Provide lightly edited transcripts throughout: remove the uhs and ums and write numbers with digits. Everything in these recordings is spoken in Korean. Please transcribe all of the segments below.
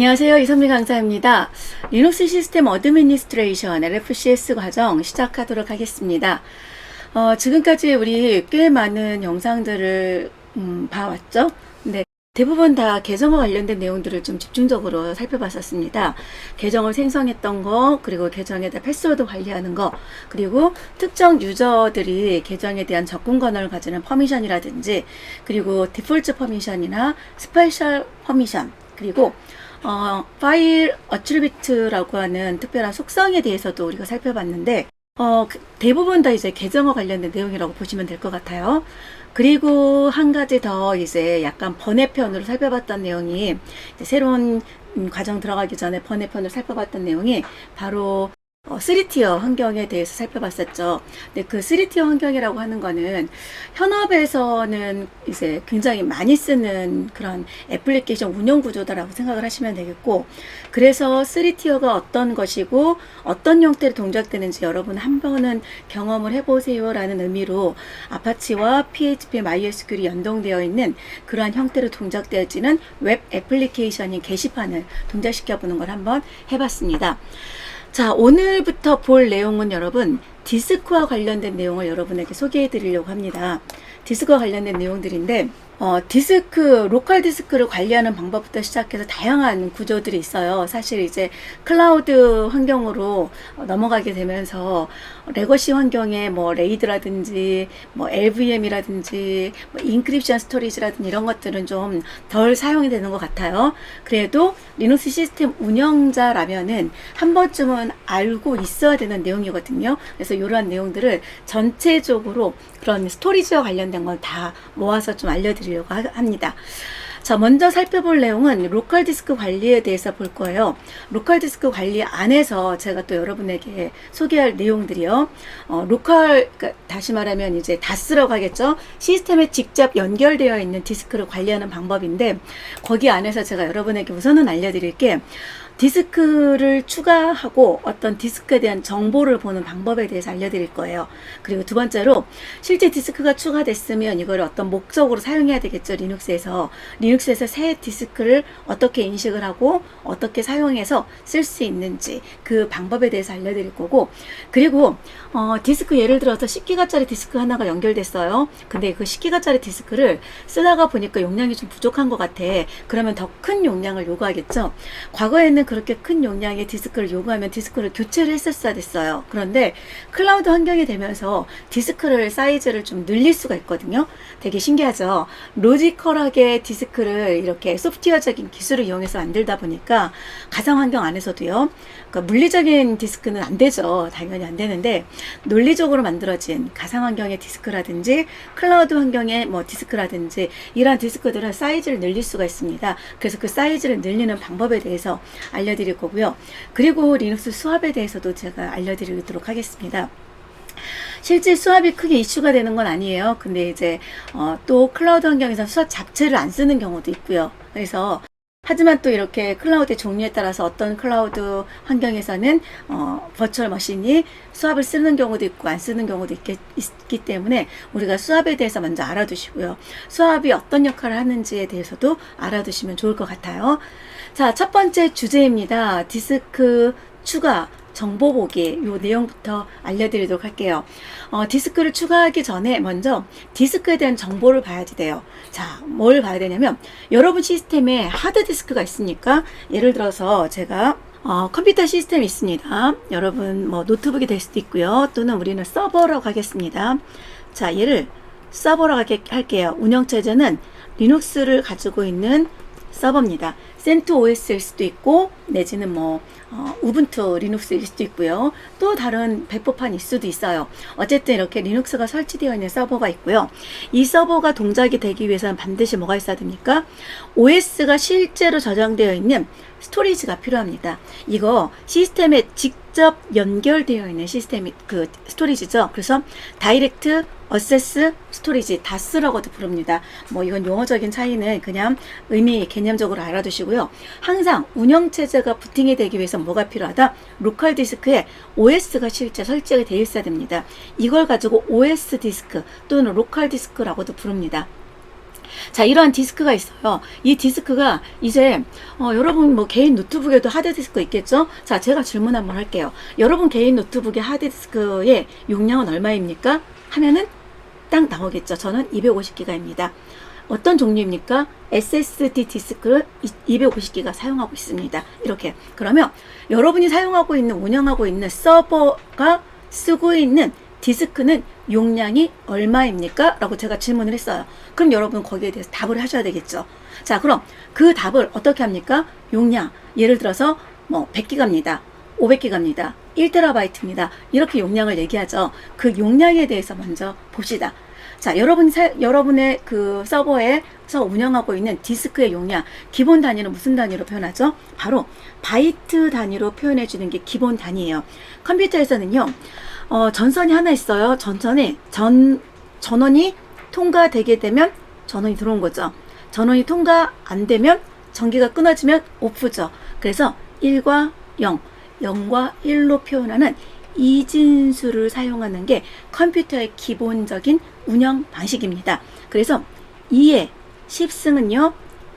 안녕하세요. 이선미 강사입니다. 리눅스 시스템 어드미니스트레이션 LFCS 과정 시작하도록 하겠습니다. 지금까지 우리 꽤 많은 영상들을 봐왔죠? 근데 대부분 다 계정과 관련된 내용들을 좀 집중적으로 살펴봤었습니다. 계정을 생성했던 거, 그리고 계정에다 패스워드 관리하는 거, 그리고 특정 유저들이 계정에 대한 접근 권한을 가지는 퍼미션이라든지, 그리고 디폴트 퍼미션이나 스페셜 퍼미션, 그리고 파일 어트리뷰트라고 하는 특별한 속성에 대해서도 우리가 살펴봤는데, 대부분 다 이제 계정과 관련된 내용이라고 보시면 될 것 같아요. 그리고 한 가지 더 이제 약간 번외편으로 살펴봤던 내용이, 이제 새로운 과정 들어가기 전에 번외편으로 살펴봤던 내용이 바로 3티어 환경에 대해서 살펴봤었죠. 근데 그 3티어 환경이라고 하는 거는 현업에서는 이제 굉장히 많이 쓰는 그런 애플리케이션 운영 구조다라고 생각을 하시면 되겠고, 그래서 3티어가 어떤 것이고 어떤 형태로 동작되는지 여러분 한 번은 경험을 해보세요 라는 의미로 아파치와 PHP, MySQL이 연동되어 있는 그러한 형태로 동작되어지는 웹 애플리케이션인 게시판을 동작시켜 보는 걸 한번 해봤습니다. 자, 오늘부터 볼 내용은 여러분 디스크와 관련된 내용을 여러분에게 소개해 드리려고 합니다. 디스크와 관련된 내용들인데, 디스크, 로컬 디스크를 관리하는 방법부터 시작해서 다양한 구조들이 있어요. 사실 이제 클라우드 환경으로 넘어가게 되면서 레거시 환경에 뭐 레이드라든지 뭐 LVM이라든지 뭐 인크립션 스토리지라든지 이런 것들은 좀 덜 사용이 되는 것 같아요. 그래도 리눅스 시스템 운영자라면은 한 번쯤은 알고 있어야 되는 내용이거든요. 그래서 이러한 내용들을 전체적으로 그런 스토리지와 관련된 걸 다 모아서 좀 알려드리려고 합니다. 자, 먼저 살펴볼 내용은 로컬 디스크 관리에 대해서 볼 거예요. 로컬 디스크 관리 안에서 제가 또 여러분에게 소개할 내용들이요. 그러니까 다시 말하면 이제 DAS라고 하겠죠. 시스템에 직접 연결되어 있는 디스크를 관리하는 방법인데, 거기 안에서 제가 여러분에게 우선은 알려드릴 게 디스크를 추가하고 어떤 디스크에 대한 정보를 보는 방법에 대해서 알려드릴 거예요. 그리고 두 번째로 실제 디스크가 추가됐으면 이걸 어떤 목적으로 사용해야 되겠죠. 리눅스에서 새 디스크를 어떻게 인식을 하고 어떻게 사용해서 쓸 수 있는지 그 방법에 대해서 알려드릴 거고, 그리고 디스크 예를 들어서 10기가짜리 디스크 하나가 연결됐어요. 근데 그 10기가짜리 디스크를 쓰다가 보니까 용량이 좀 부족한 것 같아. 그러면 더 큰 용량을 요구하겠죠. 과거에는 그렇게 큰 용량의 디스크를 요구하면 디스크를 교체를 했었어야 됐어요. 그런데 클라우드 환경이 되면서 디스크를 사이즈를 좀 늘릴 수가 있거든요. 되게 신기하죠. 로지컬하게 디스크를 이렇게 소프트웨어적인 기술을 이용해서 만들다 보니까 가상 환경 안에서도요, 그러니까 물리적인 디스크는 안 되죠. 당연히 안 되는데 논리적으로 만들어진 가상 환경의 디스크라든지 클라우드 환경의 뭐 디스크라든지 이러한 디스크들은 사이즈를 늘릴 수가 있습니다. 그래서 그 사이즈를 늘리는 방법에 대해서 알려드릴 거고요. 그리고 리눅스 수압에 대해서도 제가 알려드리도록 하겠습니다. 실제 수압이 크게 이슈가 되는 건 아니에요. 근데 이제 또 클라우드 환경에서 수압 자체를 안 쓰는 경우도 있고요. 그래서 하지만 또 이렇게 클라우드의 종류에 따라서 어떤 클라우드 환경에서는 버추얼 머신이 수압을 쓰는 경우도 있고 안 쓰는 경우도 있기 때문에 우리가 수압에 대해서 먼저 알아두시고요. 수압이 어떤 역할을 하는지에 대해서도 알아두시면 좋을 것 같아요. 자, 첫 번째 주제입니다. 디스크 추가, 정보 보기, 요 내용부터 알려드리도록 할게요. 디스크를 추가하기 전에 먼저 디스크에 대한 정보를 봐야지 돼요. 자, 뭘 봐야 되냐면 여러분 시스템에 하드디스크가 있으니까, 예를 들어서 제가 컴퓨터 시스템이 있습니다. 여러분 뭐 노트북이 될 수도 있고요. 또는 우리는 서버라고 하겠습니다. 자, 얘를 서버라고 할게요. 운영체제는 리눅스를 가지고 있는 서버입니다. CentOS일 수도 있고 내지는 뭐 우분투 리눅스일 수도 있고요. 또 다른 배포판일 수도 있어요. 어쨌든 이렇게 리눅스가 설치되어 있는 서버가 있고요. 이 서버가 동작이 되기 위해서는 반드시 뭐가 있어야 됩니까? OS가 실제로 저장되어 있는 스토리지가 필요합니다. 이거 시스템에 직접 연결되어 있는 시스템이 그 스토리지죠. 그래서 다이렉트 어세스 스토리지, DAS라고도 부릅니다. 뭐 이건 용어적인 차이는 그냥 의미 개념적으로 알아두시고요. 항상 운영체제가 부팅이 되기 위해서 뭐가 필요하다? 로컬 디스크에 OS가 실제 설치가 되어 있어야 됩니다. 이걸 가지고 OS 디스크 또는 로컬 디스크라고도 부릅니다. 자, 이러한 디스크가 있어요. 이 디스크가 이제 여러분 뭐 개인 노트북에도 하드디스크 있겠죠? 자, 제가 질문 한번 할게요. 여러분 개인 노트북의 하드디스크의 용량은 얼마입니까? 하면은 딱 나오겠죠. 저는 250기가입니다. 어떤 종류입니까? SSD 디스크를 250기가 사용하고 있습니다. 이렇게. 그러면 여러분이 사용하고 있는, 운영하고 있는 서버가 쓰고 있는 디스크는 용량이 얼마입니까? 라고 제가 질문을 했어요. 그럼 여러분 거기에 대해서 답을 하셔야 되겠죠. 자, 그럼 그 답을 어떻게 합니까? 용량. 예를 들어서 뭐 100기가입니다. 500기가입니다. 1TB입니다. 이렇게 용량을 얘기하죠. 그 용량에 대해서 먼저 봅시다. 자, 여러분의 그 서버에서 운영하고 있는 디스크의 용량, 기본 단위는 무슨 단위로 표현하죠? 바로 바이트 단위로 표현해 주는 게 기본 단위예요. 컴퓨터에서는요, 전선이 하나 있어요. 전원이 통과되게 되면 전원이 들어온 거죠. 전원이 통과 안 되면 전기가 끊어지면 오프죠. 그래서 1과 0, 0과 1로 표현하는 이진수를 사용하는 게 컴퓨터의 기본적인 운영 방식입니다. 그래서 2의 10승은요,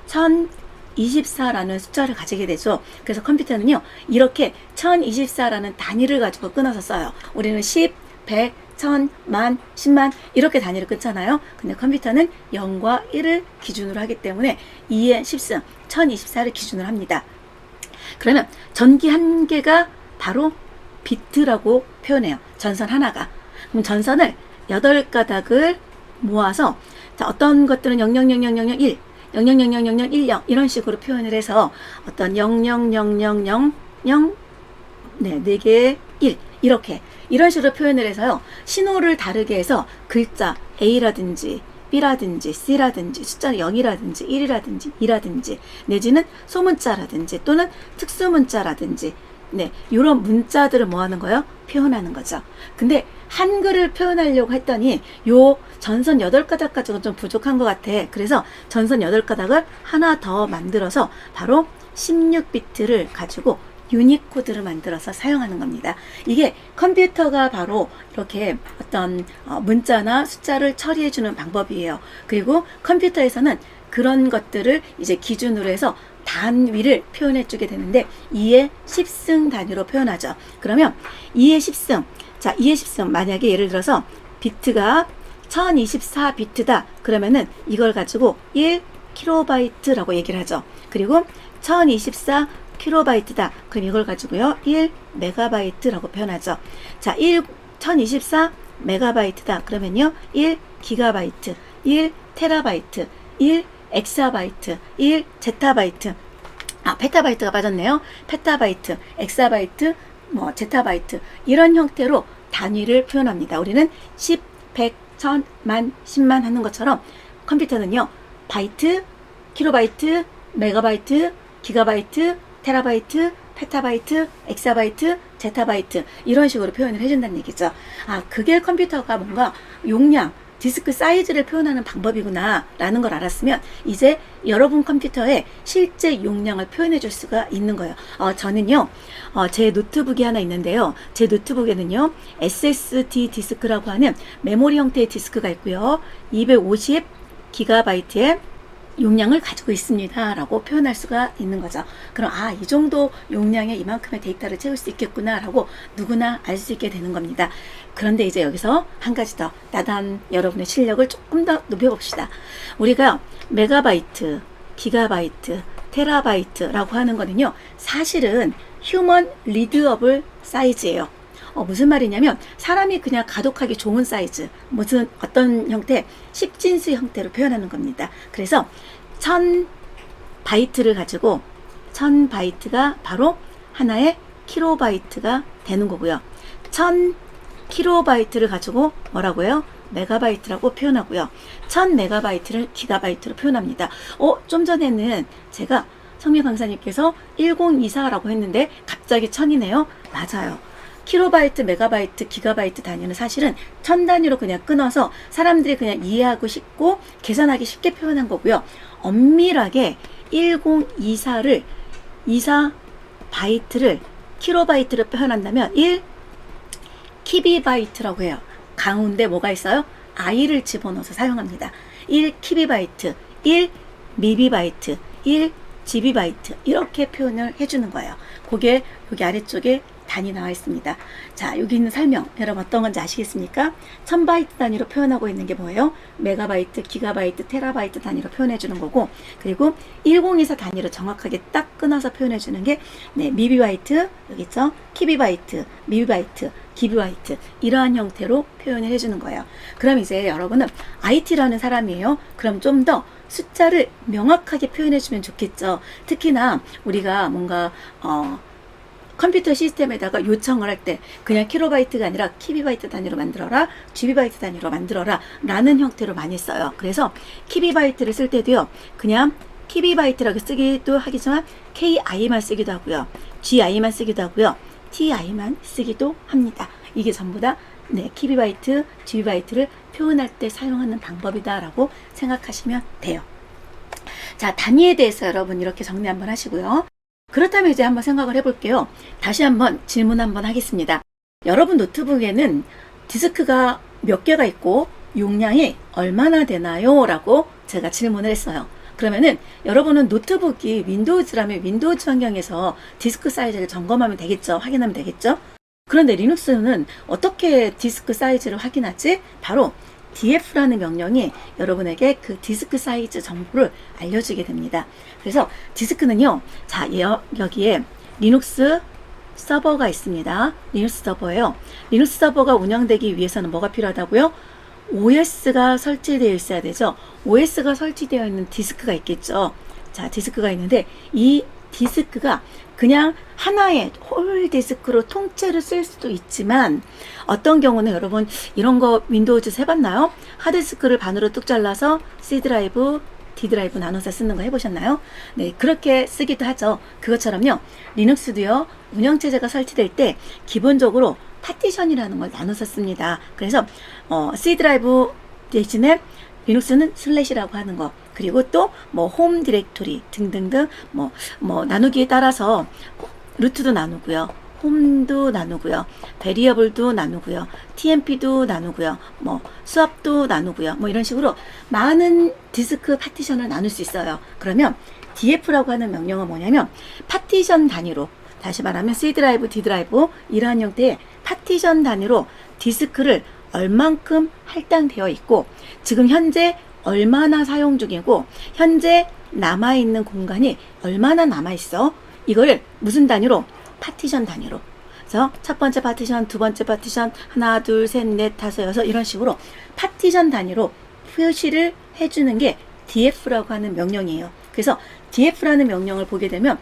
1024라는 숫자를 가지게 되죠. 그래서 컴퓨터는요, 이렇게 1024라는 단위를 가지고 끊어서 써요. 우리는 10, 100, 1000, 만, 10만 이렇게 단위를 끊잖아요. 근데 컴퓨터는 0과 1을 기준으로 하기 때문에 2의 10승, 1024를 기준으로 합니다. 그러면 전기 한 개가 바로 비트라고 표현해요. 전선 하나가. 그럼 전선을 8가닥을 모아서, 자, 어떤 것들은 000001, 00000010 이런 식으로 표현을 해서 어떤 000000 네, 4개의 1 이런 식으로 표현을 해서요. 신호를 다르게 해서 글자 A라든지 B라든지 C라든지 숫자 0이라든지 1이라든지 2라든지 내지는 소문자라든지 또는 특수문자라든지 네, 이런 문자들을 뭐 하는 거예요? 표현하는 거죠. 근데 한글을 표현하려고 했더니 요 전선 8가닥 가지고 좀 부족한 것 같아. 그래서 전선 8가닥을 하나 더 만들어서 바로 16비트를 가지고 유니코드를 만들어서 사용하는 겁니다. 이게 컴퓨터가 바로 이렇게 어떤 문자나 숫자를 처리해주는 방법이에요. 그리고 컴퓨터에서는 그런 것들을 이제 기준으로 해서 단위를 표현해 주게 되는데 2의 10승 단위로 표현하죠. 그러면 2의 10승, 자, 2의 10승 만약에 예를 들어서 비트가 1024비트다 그러면은 이걸 가지고 1kB라고 얘기를 하죠. 그리고 1024kB다 그럼 이걸 가지고요 1MB라고 표현하죠. 자, 1024MB다 그러면요 1GB, 1TB, 1엑사바이트, 1제타바이트, 페타바이트가 빠졌네요. 페타바이트, 엑사바이트, 뭐 제타바이트 이런 형태로 단위를 표현합니다. 우리는 10, 100, 1000, 만, 10만 하는 것처럼 컴퓨터는요. 바이트, 킬로바이트, 메가바이트, 기가바이트, 테라바이트, 페타바이트, 엑사바이트, 제타바이트 이런 식으로 표현을 해준다는 얘기죠. 그게 컴퓨터가 뭔가 용량, 디스크 사이즈를 표현하는 방법이구나 라는 걸 알았으면 이제 여러분 컴퓨터의 실제 용량을 표현해 줄 수가 있는 거예요. 저는요 제 노트북이 하나 있는데요, 제 노트북에는요 SSD 디스크라고 하는 메모리 형태의 디스크가 있고요 250GB의 용량을 가지고 있습니다 라고 표현할 수가 있는 거죠. 그럼 이 정도 용량에 이만큼의 데이터를 채울 수 있겠구나 라고 누구나 알 수 있게 되는 겁니다. 그런데 이제 여기서 한 가지 더 나단 여러분의 실력을 조금 더 높여봅시다. 우리가 메가바이트, 기가바이트, 테라바이트라고 하는 거는요 사실은 휴먼 리드어블 사이즈예요. 무슨 말이냐면 사람이 그냥 가독하기 좋은 사이즈, 무슨 어떤 형태, 10진수 형태로 표현하는 겁니다. 그래서 1000바이트를 가지고 1000바이트가 바로 하나의 킬로바이트가 되는 거고요. 1000킬로바이트를 가지고 뭐라고요? 메가바이트라고 표현하고요. 1000메가바이트를 기가바이트로 표현합니다. 좀 전에는 제가 성미 강사님께서 1024라고 했는데 갑자기 1000이네요. 맞아요. 킬로바이트, 메가바이트, 기가바이트 단위는 사실은 1000 단위로 그냥 끊어서 사람들이 그냥 이해하고 쉽고 계산하기 쉽게 표현한 거고요. 엄밀하게 1024를 24바이트를 킬로바이트로 표현한다면 1키비바이트라고 해요. 가운데 뭐가 있어요? i를 집어넣어서 사용합니다. 1KB, 1 MB, 1 GB 이렇게 표현을 해주는 거예요. 그게 여기 아래쪽에 단위 나와 있습니다. 자, 여기 있는 설명 여러분 어떤 건지 아시겠습니까? 1000바이트 단위로 표현하고 있는 게 뭐예요? 메가바이트, 기가바이트, 테라바이트 단위로 표현해 주는 거고, 그리고 1024 단위로 정확하게 딱 끊어서 표현해 주는 게 미비바이트, 여기 있죠? 키비바이트, 미비바이트, 기비바이트 이러한 형태로 표현을 해주는 거예요. 그럼 이제 여러분은 IT라는 사람이에요. 그럼 좀 더 숫자를 명확하게 표현해 주면 좋겠죠. 특히나 우리가 뭔가 컴퓨터 시스템에다가 요청을 할 때 그냥 킬로바이트가 아니라 키비바이트 단위로 만들어라, GB바이트 단위로 만들어라 라는 형태로 많이 써요. 그래서 키비바이트를 쓸 때도요, 그냥 키비바이트라고 쓰기도 하겠지만 KI만 쓰기도 하고요, GI만 쓰기도 하고요, TI만 쓰기도 합니다. 이게 전부 다 키비바이트, GB바이트를 표현할 때 사용하는 방법이다 라고 생각하시면 돼요. 자, 단위에 대해서 여러분 이렇게 정리 한번 하시고요. 그렇다면 이제 한번 생각을 해볼게요. 다시 한번 질문 한번 하겠습니다. 여러분 노트북에는 디스크가 몇 개가 있고 용량이 얼마나 되나요? 라고 제가 질문을 했어요. 그러면은 여러분은 노트북이 윈도우즈라면 윈도우즈 환경에서 디스크 사이즈를 점검하면 되겠죠? 확인하면 되겠죠? 그런데 리눅스는 어떻게 디스크 사이즈를 확인하지? 바로 df라는 명령이 여러분에게 그 디스크 사이즈 정보를 알려주게 됩니다. 그래서 디스크는요, 자, 여기에 리눅스 서버가 있습니다. 리눅스 서버예요. 리눅스 서버가 운영되기 위해서는 뭐가 필요하다고요? OS가 설치되어 있어야 되죠. OS가 설치되어 있는 디스크가 있겠죠. 자, 디스크가 있는데 이 디스크가 그냥 하나의 홀 디스크로 통째로 쓸 수도 있지만, 어떤 경우는 여러분 이런 거 윈도우즈 해봤나요? 하드디스크를 반으로 뚝 잘라서 C 드라이브, D 드라이브 나눠서 쓰는 거 해보셨나요? 네, 그렇게 쓰기도 하죠. 그것처럼요, 리눅스도요, 운영체제가 설치될 때 기본적으로 파티션이라는 걸 나눠서 씁니다. 그래서 C 드라이브 대신에 리눅스는 슬래시라고 하는 거, 그리고 또 뭐 홈 디렉토리 등등등 뭐 나누기에 따라서 루트도 나누고요, 홈도 나누고요, 베리어블도 나누고요, TMP도 나누고요, 뭐 수압도 나누고요, 뭐 이런 식으로 많은 디스크 파티션을 나눌 수 있어요. 그러면 df라고 하는 명령은 뭐냐면 파티션 단위로, 다시 말하면 C 드라이브, D 드라이브 이러한 형태의 파티션 단위로 디스크를 얼만큼 할당되어 있고 지금 현재 얼마나 사용 중이고 현재 남아있는 공간이 얼마나 남아있어, 이걸 무슨 단위로? 파티션 단위로. 그래서 첫 번째 파티션, 두 번째 파티션, 하나, 둘, 셋, 넷, 다섯, 여섯 이런 식으로 파티션 단위로 표시를 해주는 게 df라고 하는 명령이에요. 그래서 df라는 명령을 보게 되면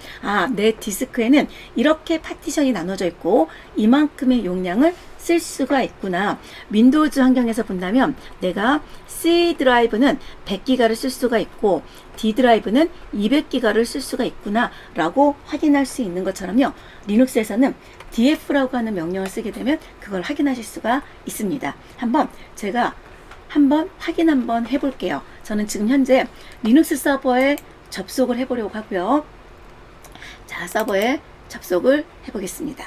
내 디스크에는 이렇게 파티션이 나눠져 있고 이만큼의 용량을 쓸 수가 있구나. 윈도우즈 환경에서 본다면 내가 C 드라이브는 100기가를 쓸 수가 있고 D 드라이브는 200기가를 쓸 수가 있구나 라고 확인할 수 있는 것처럼요, 리눅스에서는 df라고 하는 명령을 쓰게 되면 그걸 확인하실 수가 있습니다. 제가 한번 확인 한번 해볼게요. 저는 지금 현재 리눅스 서버에 접속을 해보려고 하고요. 자, 서버에 접속을 해보겠습니다.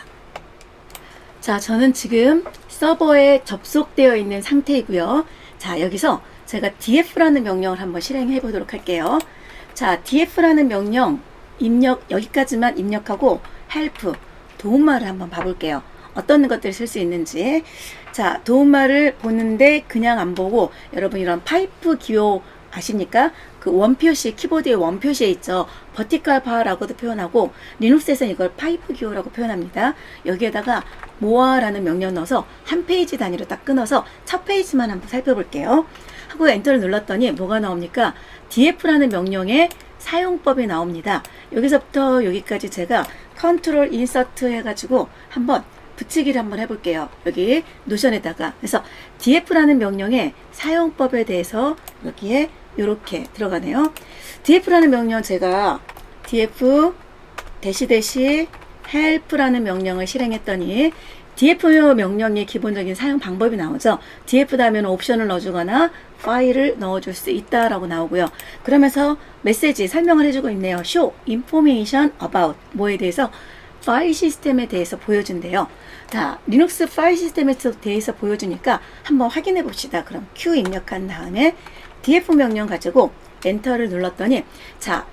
자, 저는 지금 서버에 접속되어 있는 상태이고요. 자, 여기서 제가 df라는 명령을 한번 실행해 보도록 할게요. 자, df라는 명령 여기까지만 입력하고 help 도움말을 한번 봐볼게요. 어떤 것들을 쓸 수 있는지. 자, 도움말을 보는데 그냥 안 보고 여러분 이런 파이프 기호 아십니까? 그 원표시, 키보드의 원표시에 있죠. 버티컬 바라고도 표현하고 리눅스에서는 이걸 파이프 기호라고 표현합니다. 여기에다가 모아라는 명령 넣어서 한 페이지 단위로 딱 끊어서 첫 페이지만 한번 살펴볼게요. 하고 엔터를 눌렀더니 뭐가 나옵니까? df라는 명령의 사용법이 나옵니다. 여기서부터 여기까지 제가 컨트롤 인서트 해가지고 한번 붙이기를 한번 해볼게요. 여기 노션에다가. 그래서 df라는 명령의 사용법에 대해서 여기에 이렇게 들어가네요. df라는 명령 제가 df 대시 help라는 명령을 실행했더니 df 명령의 기본적인 사용 방법이 나오죠. df 다음에 옵션을 넣어주거나 파일을 넣어줄 수 있다라고 나오고요. 그러면서 메시지 설명을 해주고 있네요. show information about 뭐에 대해서? 파일 시스템에 대해서 보여준대요. 자, 리눅스 파일 시스템에 대해서 보여주니까 한번 확인해 봅시다. 그럼 Q 입력한 다음에 df 명령 가지고 엔터를 눌렀더니 자,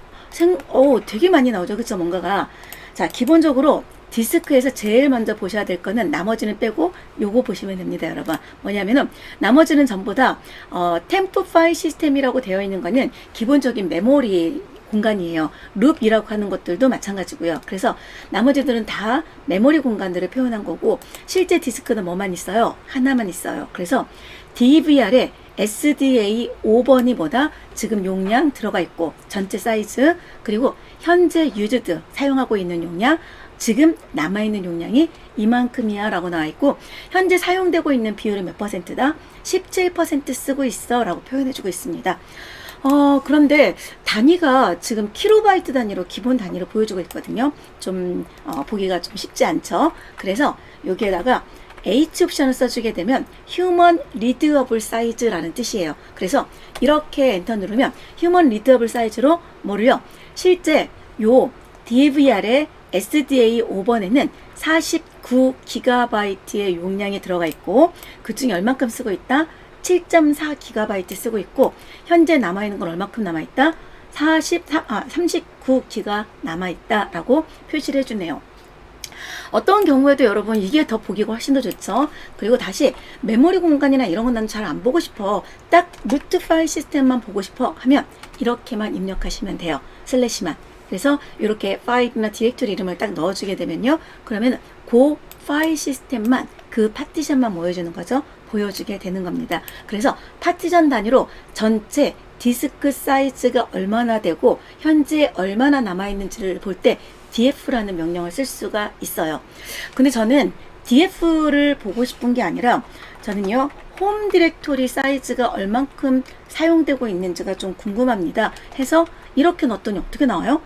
되게 많이 나오죠. 그쵸? 뭔가가. 자, 기본적으로 디스크에서 제일 먼저 보셔야 될 거는 나머지는 빼고 요거 보시면 됩니다, 여러분. 뭐냐면은 나머지는 전부 다 템프 파일 시스템이라고 되어 있는 거는 기본적인 메모리 공간이에요. 룹이라고 하는 것들도 마찬가지고요. 그래서 나머지들은 다 메모리 공간들을 표현한 거고 실제 디스크는 뭐만 있어요? 하나만 있어요. 그래서 DVR에 SDA 5번이 뭐다? 지금 용량 들어가 있고 전체 사이즈 그리고 현재 유즈드 사용하고 있는 용량 지금 남아있는 용량이 이만큼이야 라고 나와 있고 현재 사용되고 있는 비율이 몇 %다? 17% 쓰고 있어 라고 표현해주고 있습니다. 그런데 단위가 지금 킬로바이트 단위로 기본 단위로 보여주고 있거든요. 좀 보기가 좀 쉽지 않죠. 그래서 여기에다가 H 옵션을 써주게 되면 Human Readable Size라는 뜻이에요. 그래서 이렇게 엔터 누르면 Human Readable Size로 뭐를요? 실제 요 DVR의 SDA 5번에는 49GB의 용량이 들어가 있고 그 중에 얼만큼 쓰고 있다? 7.4GB 쓰고 있고 현재 남아있는 건 얼만큼 남아있다? 39GB 남아있다 라고 표시를 해주네요. 어떤 경우에도 여러분 이게 더 보기가 훨씬 더 좋죠. 그리고 다시 메모리 공간이나 이런 건 난 잘 안 보고 싶어 딱 루트 파일 시스템만 보고 싶어 하면 이렇게만 입력하시면 돼요. 슬래시만. 그래서 이렇게 파일이나 디렉토리 이름을 딱 넣어주게 되면요. 그러면 그 파일 시스템만 그 파티션만 보여주는 거죠. 보여주게 되는 겁니다. 그래서 파티션 단위로 전체 디스크 사이즈가 얼마나 되고 현재 얼마나 남아있는지를 볼 때 df라는 명령을 쓸 수가 있어요. 근데 저는 df를 보고 싶은 게 아니라 저는요. 홈 디렉토리 사이즈가 얼만큼 사용되고 있는지가 좀 궁금합니다. 해서 이렇게 넣었더니 어떻게 나와요?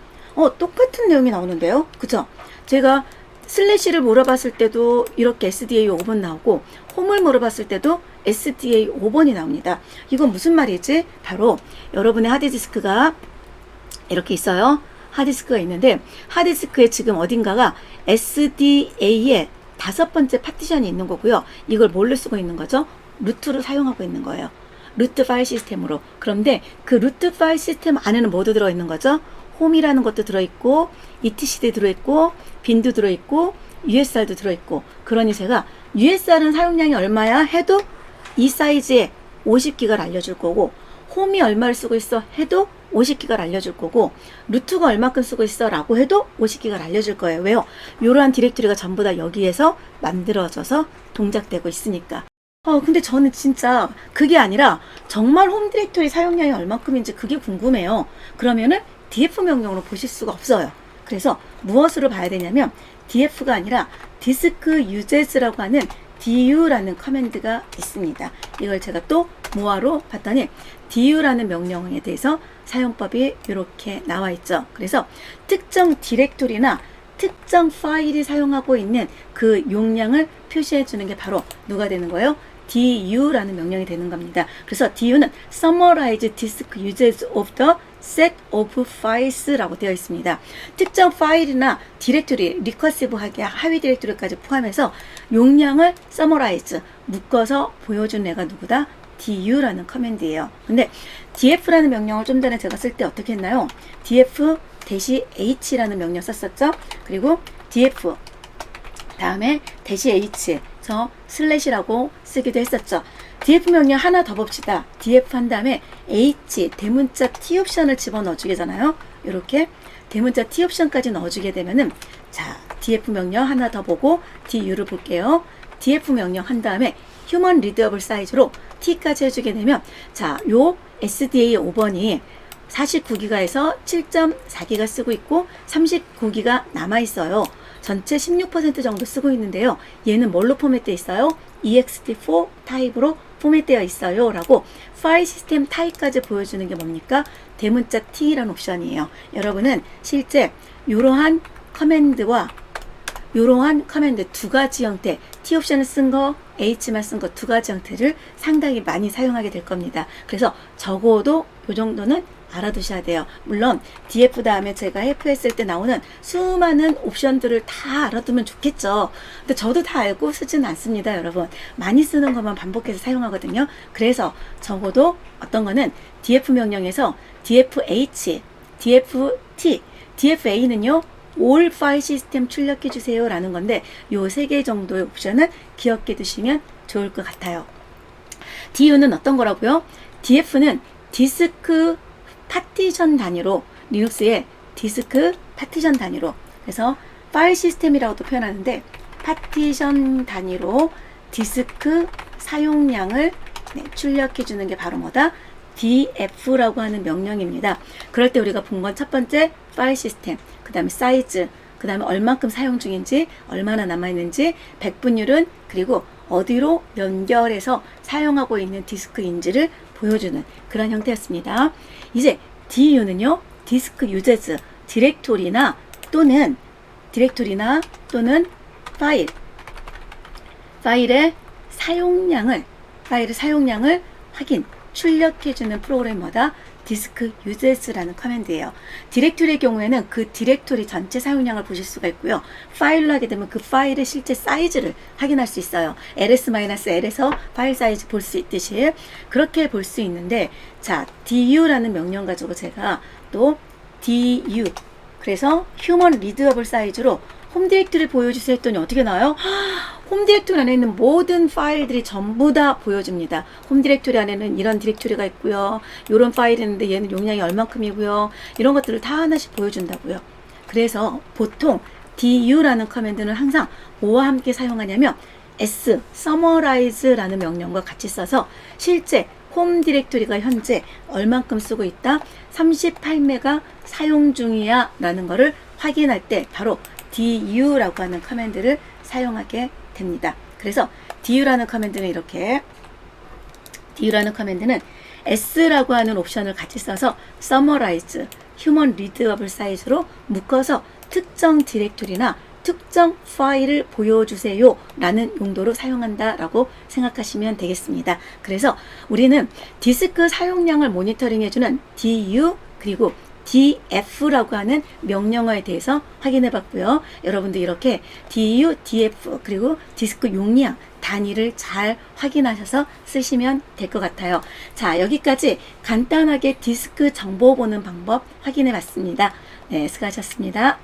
똑같은 내용이 나오는데요. 그죠? 제가 슬래시를 물어봤을 때도 이렇게 SDA 5번 나오고 홈을 물어봤을 때도 SDA 5번이 나옵니다. 이건 무슨 말이지? 바로 여러분의 하드디스크가 이렇게 있어요. 하드디스크가 있는데 하드디스크에 지금 어딘가가 SDA의 5번째 파티션이 있는 거고요. 이걸 뭘로 쓰고 있는 거죠? 루트로 사용하고 있는 거예요. 루트 파일 시스템으로. 그런데 그 루트 파일 시스템 안에는 뭐도 들어있는 거죠? 홈이라는 것도 들어있고 ETC도 들어있고 빈도 들어있고 USR도 들어있고 그러니 제가 USR은 사용량이 얼마야 해도 이 사이즈에 50기가를 알려줄 거고 홈이 얼마를 쓰고 있어 해도 50기가를 알려줄 거고 루트가 얼마큼 쓰고 있어 라고 해도 50기가를 알려줄 거예요. 왜요? 이러한 디렉토리가 전부 다 여기에서 만들어져서 동작되고 있으니까. 근데 저는 진짜 그게 아니라 정말 홈 디렉토리 사용량이 얼마큼인지 그게 궁금해요. 그러면은 df 명령으로 보실 수가 없어요. 그래서 무엇으로 봐야 되냐면 df가 아니라 디스크 유제스라고 하는 du라는 커맨드가 있습니다. 이걸 제가 또 모아로 봤더니 du라는 명령에 대해서 사용법이 이렇게 나와 있죠. 그래서 특정 디렉토리나 특정 파일이 사용하고 있는 그 용량을 표시해 주는 게 바로 누가 되는 거예요? du라는 명령이 되는 겁니다. 그래서 du는 summarize disk usage of the set of files라고 되어 있습니다. 특정 파일이나 디렉토리, 리커시브하게 하위 디렉토리까지 포함해서 용량을 summarize, 묶어서 보여준 애가 누구다? du라는 커맨드예요. 근데 df라는 명령을 좀 전에 제가 쓸 때 어떻게 했나요? df-h라는 명령 썼었죠? 그리고 df 다음에 -h 저 슬래시라고 쓰기도 했었죠. df 명령 하나 더 봅시다. df 한 다음에 h 대문자 t 옵션을 집어넣어 주게잖아요. 이렇게 대문자 t 옵션까지 넣어주게 되면은 자 df 명령 하나 더 보고 du를 볼게요. df 명령 한 다음에 human readable size로 t까지 해주게 되면 자 요 SDA 5번이 49기가에서 7.4기가 쓰고 있고 39기가 남아있어요. 전체 16% 정도 쓰고 있는데요. 얘는 뭘로 포맷되어 있어요? ext4 타입으로 포맷되어 있어요. 라고 파일 시스템 타입까지 보여주는 게 뭡니까? 대문자 t라는 옵션이에요. 여러분은 실제 이러한 커맨드와 이러한 커맨드 두 가지 형태, T 옵션을 쓴 거, H만 쓴 거 두 가지 형태를 상당히 많이 사용하게 될 겁니다. 그래서 적어도 이 정도는 알아두셔야 돼요. 물론 DF 다음에 제가 해프 했을 때 나오는 수많은 옵션들을 다 알아두면 좋겠죠. 근데 저도 다 알고 쓰지는 않습니다, 여러분. 많이 쓰는 것만 반복해서 사용하거든요. 그래서 적어도 어떤 거는 DF 명령에서 DFH, DFT, DFA는요 All File System 출력해 주세요 라는 건데 요 3개 정도의 옵션은 기억해 두시면 좋을 것 같아요. DU는 어떤 거라고요? DF는 디스크 파티션 단위로, 리눅스의 디스크 파티션 단위로, 그래서 파일 시스템이라고도 표현하는데 파티션 단위로 디스크 사용량을 출력해 주는 게 바로 뭐다? DF라고 하는 명령입니다. 그럴 때 우리가 본 건 첫 번째 파일 시스템, 그 다음에 사이즈, 그 다음에 얼만큼 사용 중인지, 얼마나 남아있는지, 백분율은, 그리고 어디로 연결해서 사용하고 있는 디스크인지를 보여주는 그런 형태였습니다. 이제 DU는요, 디스크 유저즈, 디렉토리나 또는 파일의 사용량을 확인, 출력해주는 프로그래머다 디스크 유저스라는 커맨드예요. 디렉토리의 경우에는 그 디렉토리 전체 사용량을 보실 수가 있고요. 파일로 하게 되면 그 파일의 실제 사이즈를 확인할 수 있어요. ls-l에서 파일 사이즈 볼 수 있듯이 그렇게 볼 수 있는데, 자, du라는 명령 가지고 제가 또 du, 그래서 휴먼 리드어블 사이즈로 홈 디렉토리 보여주세요 했더니 어떻게 나와요? 홈 디렉토리 안에 있는 모든 파일들이 전부 다 보여줍니다. 홈 디렉토리 안에는 이런 디렉토리가 있고요. 이런 파일이 있는데 얘는 용량이 얼만큼이고요. 이런 것들을 다 하나씩 보여준다고요. 그래서 보통 du라는 커맨드는 항상 뭐와 함께 사용하냐면 summarize라는 명령과 같이 써서 실제 홈 디렉토리가 현재 얼만큼 쓰고 있다? 38메가 사용 중이야 라는 거를 확인할 때 바로 du라고 하는 커맨드를 사용하게 됩니다. 그래서 du라는 커맨드는 이렇게, du라는 커맨드는 s라고 하는 옵션을 같이 써서 summarize, human readable size로 묶어서 특정 디렉토리나 특정 파일을 보여주세요 라는 용도로 사용한다 라고 생각하시면 되겠습니다. 그래서 우리는 디스크 사용량을 모니터링 해주는 du 그리고 DF라고 하는 명령어에 대해서 확인해 봤고요. 여러분도 이렇게 DU, DF 그리고 디스크 용량 단위를 잘 확인하셔서 쓰시면 될 것 같아요. 자, 여기까지 간단하게 디스크 정보 보는 방법 확인해 봤습니다. 네, 수고하셨습니다.